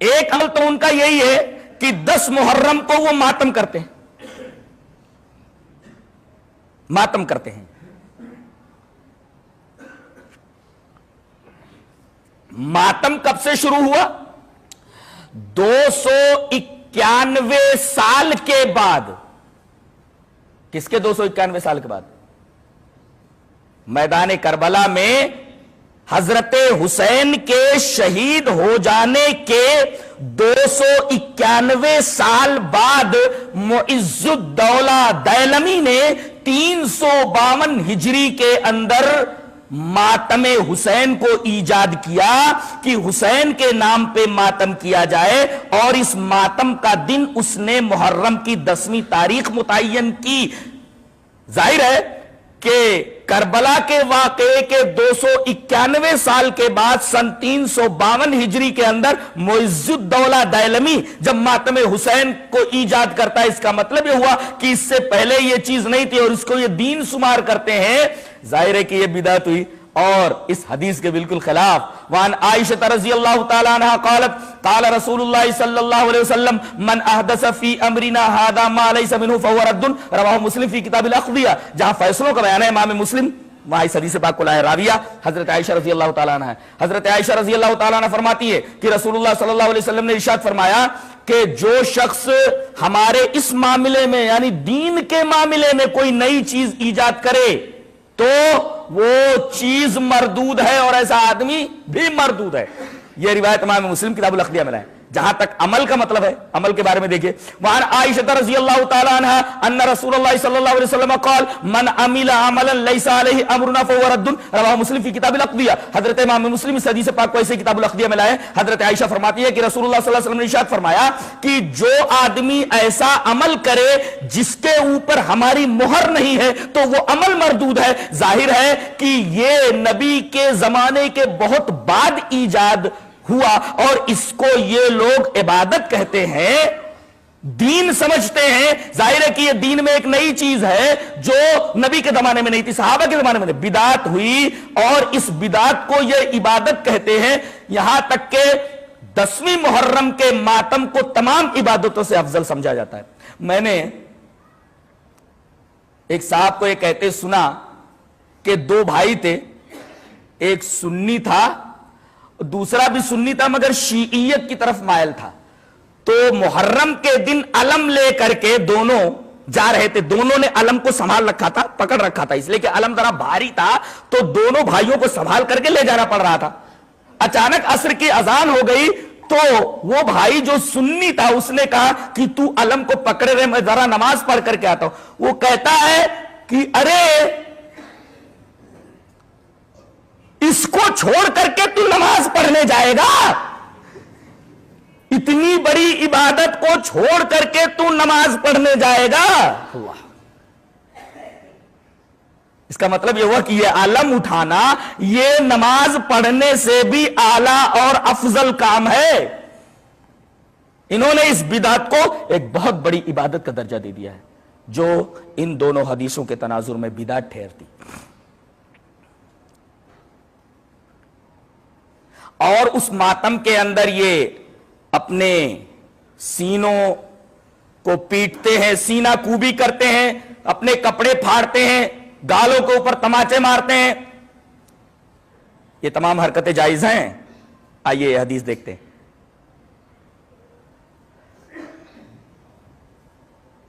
ایک عمل تو ان کا یہی ہے کہ 10 محرم کو وہ ماتم کرتے ہیں، ماتم کرتے ہیں۔ ماتم کب سے شروع ہوا؟ 291 سال کے بعد۔ کس کے 291 سال کے بعد؟ میدان کربلا میں حضرت حسین کے شہید ہو جانے کے 291 سال بعد معز الدولہ دیلمی نے 352 ہجری کے اندر ماتم حسین کو ایجاد کیا کہ حسین کے نام پہ ماتم کیا جائے، اور اس ماتم کا دن اس نے محرم کی 10ویں تاریخ متعین کی۔ ظاہر ہے کہ کربلا کے واقعے کے 291 سال کے بعد سن 352 ہجری کے اندر معز الدولہ دیلمی جب ماتم حسین کو ایجاد کرتا ہے، اس کا مطلب یہ ہوا کہ اس سے پہلے یہ چیز نہیں تھی اور اس کو یہ دین شمار کرتے ہیں۔ ظاہر ہے کہ یہ بدعت ہوئی اور اس حدیث کے بالکل خلاف۔ وان عائشہ رضی اللہ تعالی عنہ قالت قال رسول اللہ صلی اللہ علیہ وسلم من احدث فی امرنا هذا ما ليس منه فهو رد، رواہ مسلم فی کتاب الاقضیہ۔ جہاں فیصلوں کا بیان ہے امام مسلم، وہاں اس حدیث پاک کو لائے راویہ حضرت عائشہ رضی اللہ تعالیٰ عنہ ہے۔ حضرت عائشہ رضی اللہ تعالیٰ عنہ فرماتی ہے کہ رسول اللہ صلی اللہ علیہ وسلم نے ارشاد فرمایا کہ جو شخص ہمارے اس معاملے میں یعنی دین کے معاملے میں کوئی نئی چیز ایجاد کرے تو وہ چیز مردود ہے اور ایسا آدمی بھی مردود ہے۔ یہ روایت امام مسلم کتاب الاقضیہ میں ہے۔ جہاں تک عمل کا مطلب ہے، عمل کے بارے میں دیکھیے، وعن عائشہ رضی اللہ تعالی عنہ ان رسول اللہ صلی اللہ علیہ وسلم قال من عمل عملا ليس عليه امرنا فهو رد، رواہ مسلم فی کتاب الاقضیہ۔ حضرت امام مسلم اس حدیث پاک کو ایسے کتاب الاقضیہ میں لائے۔ حضرت عائشہ فرماتی ہے کہ رسول اللہ صلی اللہ علیہ وسلم نے ارشاد فرمایا کہ جو آدمی ایسا عمل کرے جس کے اوپر ہماری مہر نہیں ہے تو وہ عمل مردود ہے۔ ظاہر ہے کہ یہ نبی کے زمانے کے بہت بعد ایجاد ہوا اور اس کو یہ لوگ عبادت کہتے ہیں، دین سمجھتے ہیں۔ ظاہر ہے کہ یہ دین میں ایک نئی چیز ہے جو نبی کے زمانے میں نہیں تھی، صحابہ کے زمانے میں بدعت ہوئی اور اس بدعت کو یہ عبادت کہتے ہیں۔ یہاں تک کہ 10ویں محرم کے ماتم کو تمام عبادتوں سے افضل سمجھا جاتا ہے۔ میں نے ایک صاحب کو یہ کہتے سنا کہ 2 بھائی تھے، ایک سنی تھا دوسرا بھی سنی تھا مگر شیعیت کی طرف مائل تھا، تو محرم کے دن علم لے کر کے دونوں جا رہے تھے۔ دونوں نے علم کو سنبھال رکھا تھا، پکڑ رکھا تھا، اس لیے کہ علم ذرا بھاری تھا تو دونوں بھائیوں کو سنبھال کر کے لے جانا پڑ رہا تھا۔ اچانک عصر کی اذان ہو گئی تو وہ بھائی جو سنی تھا اس نے کہا کہ تو علم کو پکڑے رہے، میں ذرا نماز پڑھ کر کے آتا ہوں۔ وہ کہتا ہے کہ ارے اس کو چھوڑ کر کے تو نماز پڑھنے جائے گا، اتنی بڑی عبادت کو چھوڑ کر کے تو نماز پڑھنے جائے گا۔ اس کا مطلب یہ ہوا کہ یہ علم اٹھانا یہ نماز پڑھنے سے بھی اعلیٰ اور افضل کام ہے۔ انہوں نے اس بدعت کو ایک بہت بڑی عبادت کا درجہ دے دیا ہے جو ان دونوں حدیثوں کے تناظر میں بدعت ٹھہرتی۔ اور اس ماتم کے اندر یہ اپنے سینوں کو پیٹتے ہیں، سینہ کوبی کرتے ہیں، اپنے کپڑے پھاڑتے ہیں، گالوں کے اوپر تماچے مارتے ہیں۔ یہ تمام حرکتیں جائز ہیں؟ آئیے یہ حدیث دیکھتے ہیں۔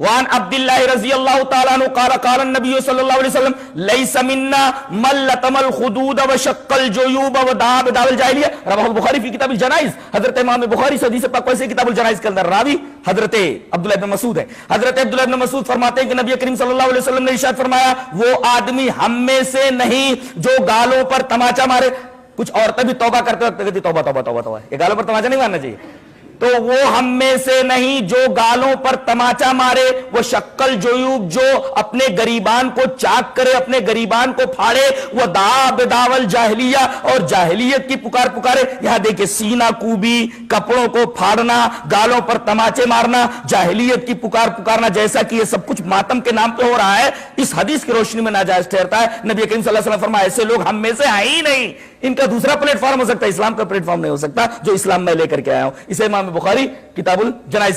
وعن عبد اللہ رضی اللہ تعالیٰ عنہ قال قال النبی صلی اللہ علیہ وسلم لیس منا من لطم الخدود وشق الجیوب ودعا بدعوى الجاہلیہ، رواہ البخاری فی کتاب الجنائز۔ حضرت امام بخاری حدیث پاک سے کتاب الجنائز کے اندر راوی حضرت عبداللہ ابن مسعود ہے۔ حضرت عبداللہ ابن مسعود فرماتے ہیں کہ نبی کریم صلی اللہ علیہ وسلم نے ارشاد فرمایا وہ آدمی ہم میں سے نہیں جو گالوں پر تماچا مارے۔ کچھ عورتیں بھی توبہ کرتے وقت کہتی توبہ توبہ توبہ توبہ، یہ گالوں پر تماچا نہیں مارنا چاہیے۔ تو وہ ہم میں سے نہیں جو گالوں پر تماچا مارے، وہ شکل جیوب جو اپنے گریبان کو چاک کرے، اپنے گریبان کو پھاڑے، وہ دعا بدعوى الجاہلیہ اور جاہلیت کی پکار پکارے۔ یہاں دیکھیں سینہ کوبی، کپڑوں کو پھاڑنا، گالوں پر تماچے مارنا، جاہلیت کی پکار پکارنا، جیسا کہ یہ سب کچھ ماتم کے نام پہ ہو رہا ہے، اس حدیث کی روشنی میں ناجائز ٹھہرتا ہے۔ نبی کریم صلی اللہ علیہ وسلم فرمایا ایسے لوگ ہم میں سے ہیں ہی نہیں۔ ان کا دوسرا پلیٹ فارم ہو سکتا ہے، اسلام کا پلیٹ فارم نہیں ہو سکتا جو اسلام میں لے کر کے آیا ہوں. اسے امام بخاری کتاب الجنائز